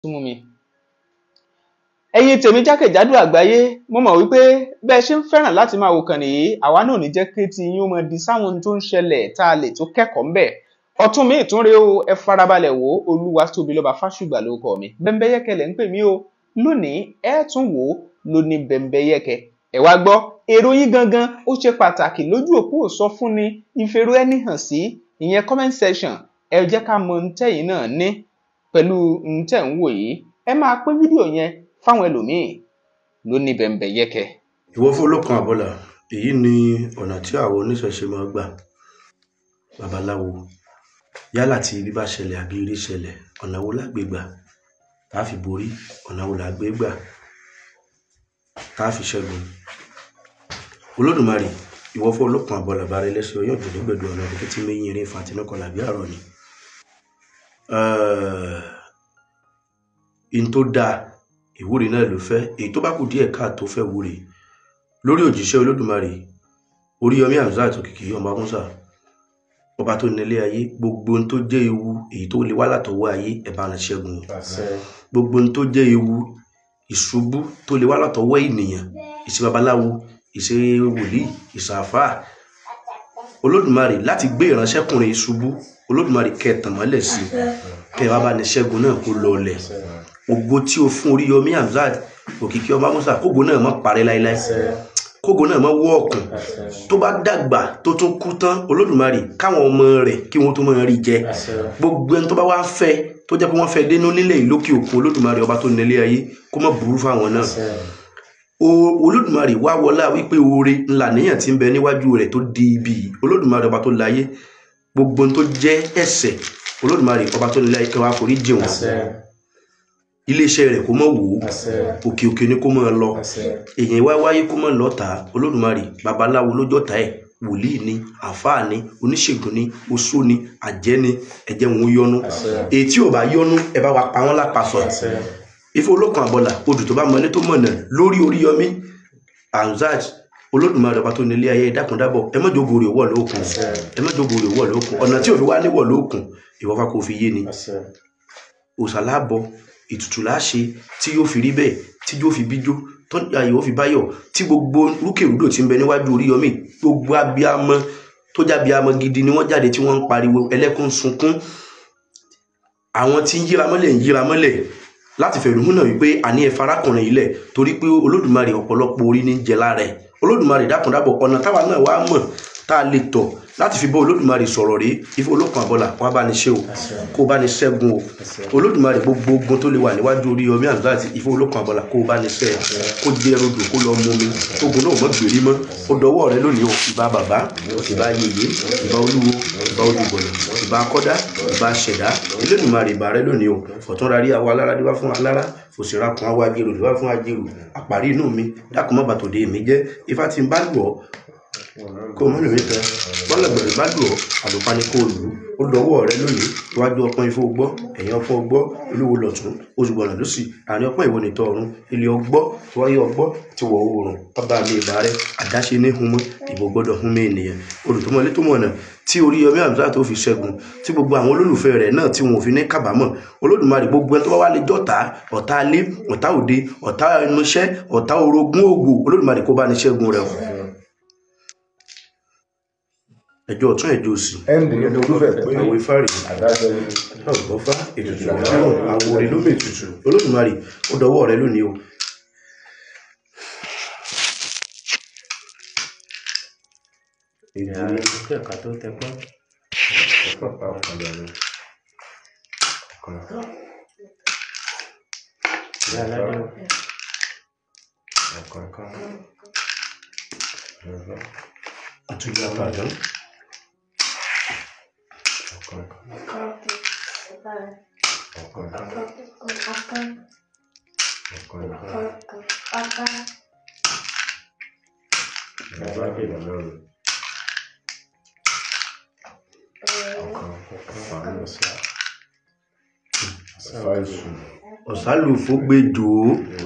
súnmọ́ mi. Ẹ̀yin tèmi jákèjádò àgbáyé, mo mọ̀ wípé bẹ́ẹ̀ ṣe ń fẹ́ràn láti máa wò kàn nìyí, àwa náà ní jẹ́ kí tí yín ó máa di sáwọn tó ń ṣẹlẹ̀ tá a lè tó kẹ́kọ̀ọ́ ńbẹ̀. Ọ̀tún mi ìtúnre o, ẹ farabalẹ̀ wò ó, Olúwatóbilọ́ba Fásùgbà lórúkọ mi. Bẹ́mbẹ́yẹ́kẹ́ lẹ̀ ń pè mí o. Lónìí ẹ tún wò ó lóní bẹ́mbẹ́yẹ́kẹ́. Ẹ wá gbọ́, èrò yín gangan ó ṣe pàtàkì lójú òpó ìsọfúnni ìfèrò ẹni hàn sí ìyẹn comment section. Ẹ jẹ́ ká mọ ntẹ́yìn náà ní pẹ̀lú ntẹ́ ń wò yìí. Ẹ máa pín fídíò yẹn fáwọn ẹlòmíì lóní bẹ́mbẹ́yẹ́kẹ́. Ìwọ fún olókun àbọ̀là, èyí ni ọ̀nà tí àwọn oníṣẹ̀ṣe máa gbà babaláwo yálà tí ibi bá ṣẹlẹ̀ àbí ire ṣẹlẹ̀, ọ̀nà wo la gbé gbà tá a fi borí, ọ̀nà wo la gbé gbà tá a fi ṣẹ́gun. Olódùmarè, ìwọ fún olókun àbọ̀là bá rẹ lẹ́sẹ̀ ọyọ́ òjò nígbẹ̀dù ọ̀nà òkè tí méyìn eré fàtínàkọlà bí àrọ̀ ni. In tó dáa ìwúre náà ló fẹ́, èyí tó bá kù díẹ̀ ká tó fẹ́ wúre lórí òjíṣẹ́ Olódùmarè Oríyọmí Hamzat Òkìkí ọmọ Amúsà, ọba tó nílé ayé. Gbogbo ohun tó jẹ́ ewu èyí tó lè wá látọwọ́ ayé ẹ bá rán ṣẹ́gun. Gbogbo ohun tó jẹ́ ewu ìṣubú tó lè wá látọwọ́ ènìyàn, ìṣe babaláwo, ìṣe wòlíì, ìṣàfà, Olódùmarè láti gbé ìránṣẹ́kùnrin ìṣubú, Olódùmarè kẹtàn mọ́lẹ̀ sí kẹ wá bá ní ṣẹ́gun náà kó lọlẹ̀. Ògo tí o fún Oríyọmí Hamzat Òkìkí ọmọ Amúsà, kógo náà má parẹ́ láíláí, kógo náà má wọ́ ọ̀kùn. Tó bá dàgbà tó tún kú tán, Olódùmarè káwọn ọmọ rẹ̀ kí wọ́n tó máa rí jẹ. Gbogbo ẹni tó bá wá fẹ́ tó jẹ́ pé wọ́n fẹ́ dénú nílẹ̀ ìlókè òkun, Olódùmarè ọba tó nílé ayé kó má burú fáwọn náà. Olódùmarè wá wọlá wípé oore ńlá níyàn tí ń bẹ níwájú rẹ̀ tó di ibi. Olódùmarè ọba tó láyé, gbogbo tó jẹ́ ẹ̀ṣẹ̀, Olódùmarè ọba tó nílé ayé kẹwàá forí jì wọ́n. Iléeṣẹ́ rẹ̀ kó mọ̀ wò ó, òkè òkè ni kó mọ̀ lọ. Èyàn wá wáyé kó mọ̀ lọ́ta. Olódùmarè babaláwo lójọ́ta ẹ̀, wòlíì ni, àfáà ni, oníṣègùn ni, oṣó ni, àjẹ́ ni, ẹ jẹ́ wọn yọ́nú. Èyí tí ò bá yọ́nú ẹ bá wa pa wọ́n lápasọ̀. Ifá olókun àbọ̀là, odù tó bá mọlé tó mọ̀nà lórí Oríyọmí Hamzat Olódùmarè ọba tó nílé ayé, dákúndábọ̀ ẹ má jogo rẹ̀ wọ̀ lókun, ẹ má jogo rẹ̀ wọ̀ lókun. Ọ̀nà tí ò fi wá ní wọ̀ lókun ìwọ́fà kò fi yé ni. Òsàlábọ̀ ìtùtù láṣe tí yóò fi rí bẹ́ẹ̀, tí yóò fi bíjó, tó ayọ̀ fi báyọ̀, tí gbogbo rúkèrúdò tí ń bẹ níwájú Oríyọmí, gbogbo abiyamọ tó jábíamọ gidi ni wọ́n jáde tí wọ́n ń pariwo ẹlẹ́kún sunkún. Àwọn tí ń yíra mọ́lẹ̀ láti fẹ̀rùhún náà wípé àní ẹ farákùnrin ilẹ̀ torí pé Olódùmarè ọ̀pọ̀lọpọ̀ orí ní jẹ lára ẹ̀. Olódùmarè dákúndábọ̀ ọ̀nà táwa náà wá mọ̀ tá a lè tọ̀ láti fi bọ́ Olódùmarè sọ̀rọ̀ rí. Ifá olókun àbọ̀là wá bá ní ṣe o, kó bá ní ṣẹ́gun o. Olódùmarè gbogbo ogun tó lè wà níwájú Oríyọmí Hamzat, Ifá olókun àbọ̀là kó bá ní ṣẹ́, kó jẹ́ rodò kó lọ mú mi, ogun náà mọ́ gbèrí mọ́. Ó dọwọ́ rẹ lónìí o. Ìbà bàbá, ìbà yèyé, ìbà olúwo, ìbà olùgbọ̀nà, ìbà akọ́dá, ìbà ṣẹ̀dá, Olódùmarè ìbà rẹ lónìí o. Ọ̀tún rárí àwọ alára díwá fún alára, fòsìrà kun àwọ ajérò díwá fún ajérò. Àparí inú mi dákun má bàtòdé mi jẹ́. Ifá tí ń bá lù ọ́ kó mọ́ lórí tẹ, wọ́n lẹ̀gbẹ̀rẹ̀ bá lù ọ́ àlùpàá ni kó lù ú. Ó dọwọ́ rẹ lónìí. Iwájú ọpọ́n Ifá ogbọ́, ẹ̀yìn ọpọ́n ogbọ́, olúwo lọ̀tún, Òṣùgbọ̀nà lósì, àárín ọpọ́n ìwọ nìtọ́ ọ̀run, ilé ọgbọ́, wáyé ọgbọ́, ti wọ̀ oòrùn. Ọba mi ìbà rẹ, àdáṣe ní hun mọ́, ìbò gbọ́dọ̀ hun mí ènìyàn. Olùtọ́mọlé tó mọ̀nà tí Oríyọmí Hamzat tó fi ṣẹ́gun, tí gbogbo àwọn olólùfẹ́ rẹ̀ náà tí wọn ò fi ní kábàámọ̀. Olódùmarè gbogbo ẹni tó bá wá lè jọ́ta, ọ̀tá ilé, ọ̀tá òde, ọ̀tá ẹnuṣẹ́, ọ̀tá orogún ògbò, Olódùmarè kó bá ní ṣẹ́gun rẹ̀. Ẹjọ́ ọ̀tún ẹjọ́ òsì àwọn Ifá rè ọgbọ́fá ètùtù ìrìnàjò àwọn orin ló bè tutù. Olódùmarè ó dọwọ́ rẹ lónìí o. Àtúnyà Ìbàdàn. Ọ̀sálùfó gbèjò,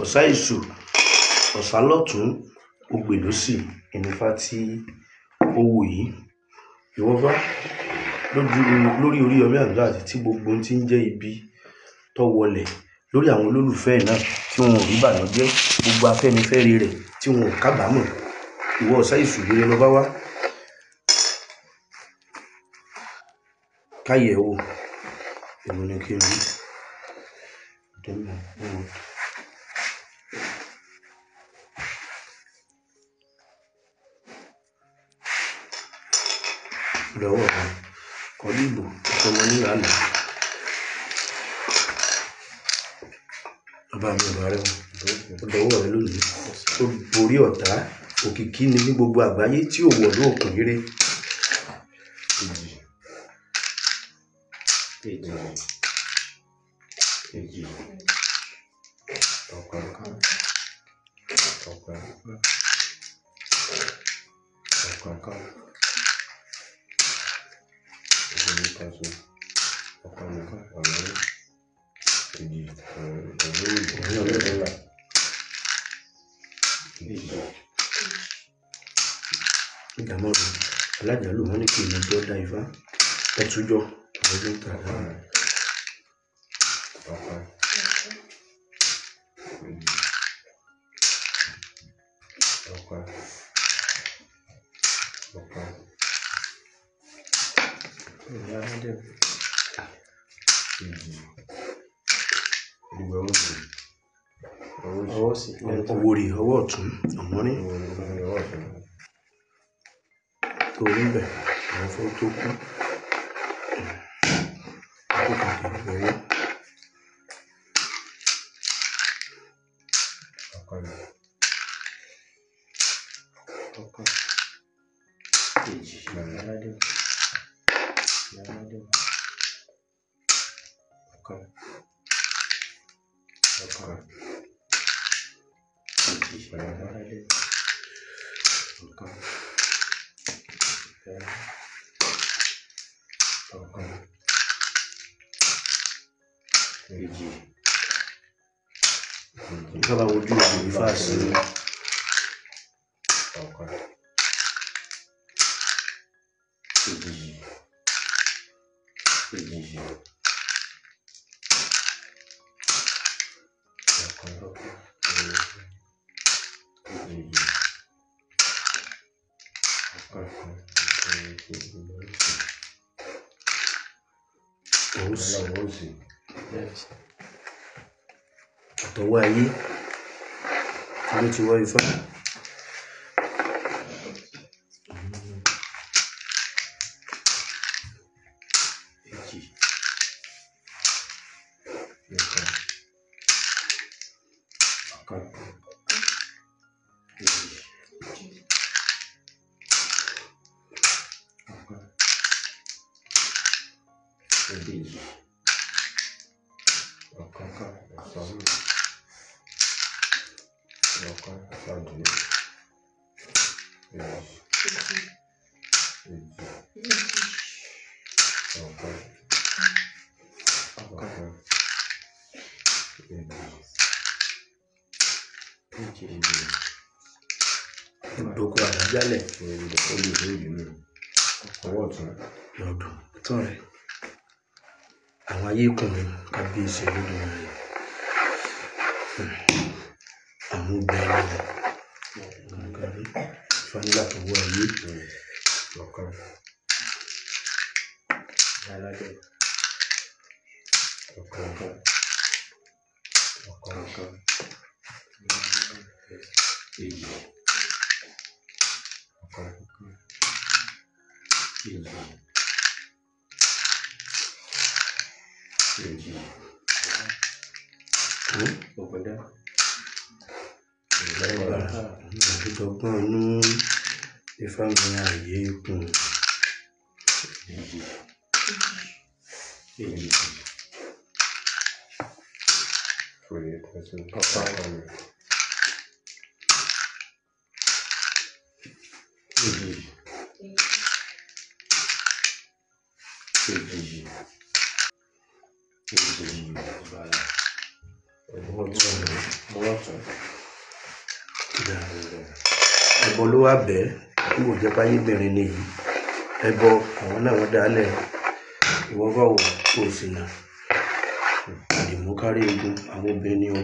ọ̀sá ìṣù, ọ̀sá lọ́tún, ògbèdó sì, ìnífá tí ó wù yìí. Ìwọ́fá lórí Oríyọmí Hamzat tí gbogbo tí ń jẹ́ ibi tó wọlẹ̀ lórí àwọn olólùfẹ́ náà tí wọn ò rí bànújẹ́, gbogbo afẹ́nifẹ́re rẹ̀ tí wọn ò kábàámọ̀. Ìwọ ọ̀sá ìṣùgbére lọ bá wá káyẹ̀wò èwo ni kí n rí. Lọ́wọ́ rẹ̀ kọjú ìbò ọmọ nílànà bàbá mi ọ̀bà rẹ̀ lọ́wọ́ rẹ̀ lónìí. Ó borí ọ̀tá, òkìkí ni ní gbogbo àgbáyé tí ò wọ̀ lóòkùn rere. Ìdàmọ́ràn alájàlú wọn ní kí n jọ dá ifá ẹtújọ ọdún ń tàbí ọwọ́ rí ọwọ́ ọ̀tún ọmọrí torí bẹ̀ àwọn fún tó kú ọwọ́ ìjọba ojú ìlú fásitì àtọwọ́ ayé tí ló ti wọ́ ifá. Ìdókò àdájálẹ̀ ọwọ́ ọ̀tún lọ́dún tán rẹ̀ àwọn ayé kùnrin kábíyèsí lódò rẹ̀ àwọn obìnrin rẹ̀ fánílà tó wọ ayé ọ̀kan aládé ọ̀kan èyí ìdọ́gbọ́n inú ìfàmì ààyè ikùn ẹbọ ló wá bẹ́ẹ̀ kí wò jẹ́ páyébìnrin nìyí ẹbọ àwọn náà wọ́n dálẹ̀ ìwọ́n bá wò kó o sì nà. àdìmúkárí egun àwọn obìnrin ni o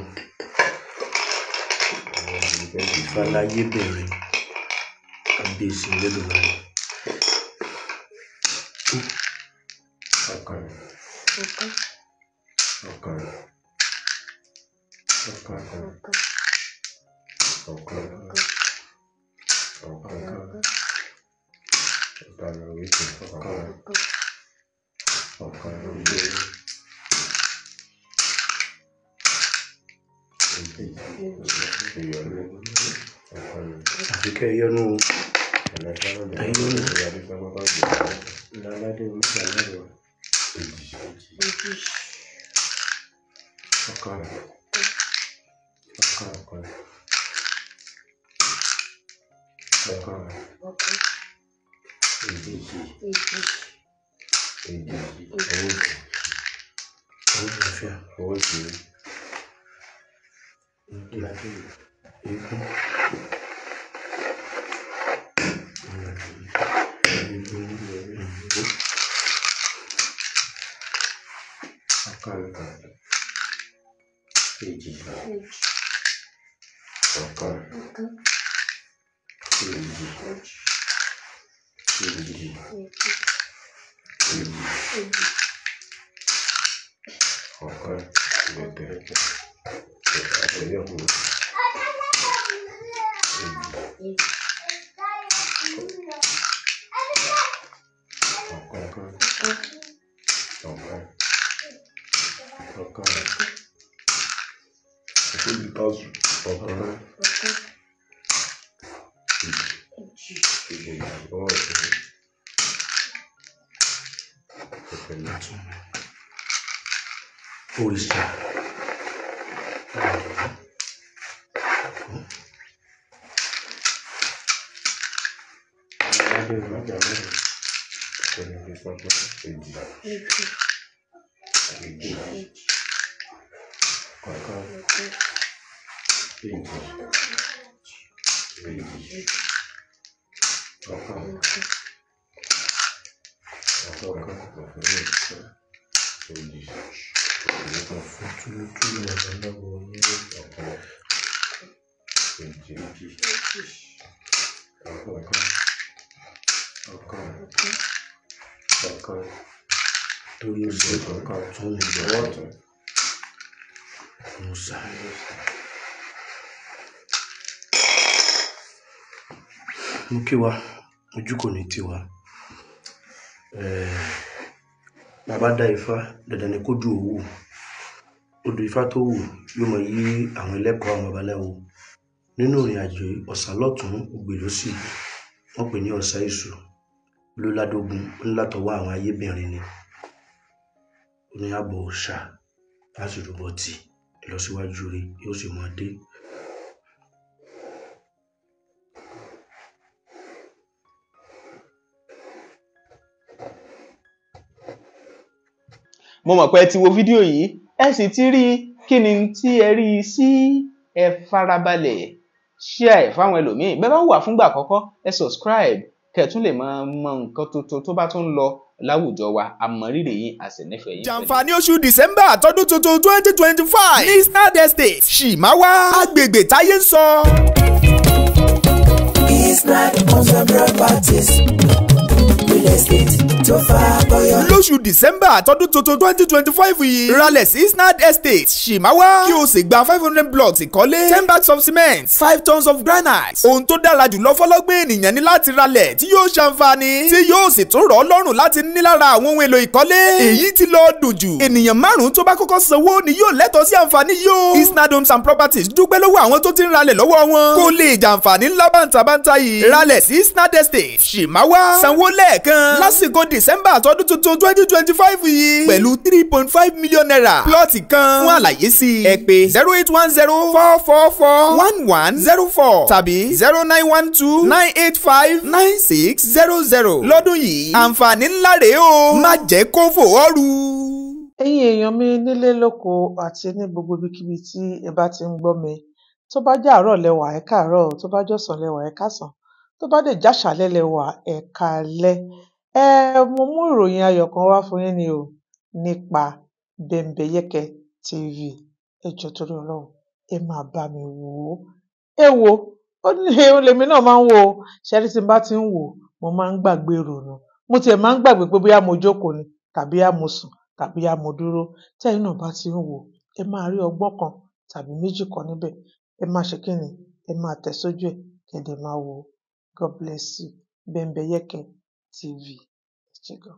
ìfaláyé bẹ̀rẹ̀ kábíyèsí Olódùmarè. Àfikẹ́ yọnu òrìṣà torí oṣù tó ń bọ̀ Musa. Mo kí wa ojú kò ní tiwa. Bàbá dá Ifá dandan ni kójú òwú odò Ifá tó wù yóò mọ yí àwọn ẹlẹ́kọ̀ọ́ àwọn babaláwo nínú ìrìn àjò ọ̀sà lọ́tún ògbè lósì wọ́n pè ní ọ̀sà èṣù olóládógún ńlátọwọ́ àwọn ayébìnrin ni ní ààbò òòṣà láti rúbọ tì ìlọsíwájú rẹ̀ yóò sì máa dé. mo mọ̀ pé ẹ ti wo fídíò yìí ẹ sì ti rí kí ni tí ẹ rí sí ẹ farabalẹ̀ share ẹ̀ fáwọn ẹlòmíín bẹ́ẹ̀ bá wà fúngbà àkọ́kọ́ ẹ subscribe kẹ́ ẹ tún lè máa mọ nǹkan tuntun tó bá tún lọ láwùjọ wa àmọ̀rírì yìí àsìnífẹ̀ẹ́ yìí. jàǹfààní oṣù December tọdún tuntun 2025 ní Snad Estate Shimawa agbègbè táyé ń sọ. Snad Homes and Properties real estate tó fà bọ́yọ̀. lóṣù December tọdún tuntun 2025 yìí ralẹ̀ sí Snad Estate Shimawa kí o sì gba 500 blocks ìkọ́lé 10 bags of cement 5 tons of granite. ohun tó dára jùlọ fọlọ́gbìn ènìyàn ní láti ralẹ̀ tí yóò ṣàǹfààní tí yóò sì tún rọ̀ ọ́ lọ́rùn láti ní lára àwọn ohun èlò ìkọ́lé. èyí ti lọ dùn jù ènìyàn márùn-ún tó bá kọ́kọ́ sanwó ni yóò lẹ́tọ̀ọ́ sí àǹfààní yóò. Snad Homes and Properties dúpẹ́ lọ́wọ́ àwọn tó ti ń ralẹ̀ lọ́wọ́ wọn kó lè jàǹfààní ńlá bàǹtàbàǹtà yìí. ralẹ̀ sí Snad Estate Shimawa sanwó lẹ́ẹ̀kan lásìkò December tọdún tuntun 2025 yìí pẹ̀lú 3.5 million naira plọ́ọ̀tì kan. fún àlàyé sí ẹ pè 08104441104 tàbí 0912985960. lọ́dún yìí àǹfààní ńlá rèé o má jẹ́ kó fò ọ́ ru. ẹ̀yin èèyàn mi nílé lóko àti ní gbogbo ibikíbi tí ẹ bá ti ń gbọ́ mi tó bá jẹ́ àárọ̀ lẹ́wà ẹ káàárọ̀ tó bá jọ̀sán lẹ́wà ẹ káàsán tó bá dé jáṣálẹ́ lẹ́wà ẹ káalẹ́. mo mú ìròyìn ayọ̀ kan wá fún yín ni o nípa Bembeyeke TV. Ẹ jọ̀ọ́ torí Ọlọ́run ẹ máa bá mi wò ó. Ẹ wo ó ní ohun lèmi náà máa ń wò ó. Ṣẹ́rí tí n bá ti ń wò mo máa ń gbàgbé ìrònú. Mo tiẹ̀ máa ń gbàgbé pé bóyá mo jókòó ni tàbí bóyá mo sùn tàbí bóyá mo dúró. Tí ẹ̀yin náà bá ti ń wò ẹ máa rí ọgbọ́n kan tàbí méjì kan níbẹ̀. Ẹ máa ṣe kí ni? Ẹ máa tẹ̀ sójú ẹ̀ kí ẹ dẹ̀ máa wò ó. God bless you. Bembeyeke TV. Ẹ ṣé gan.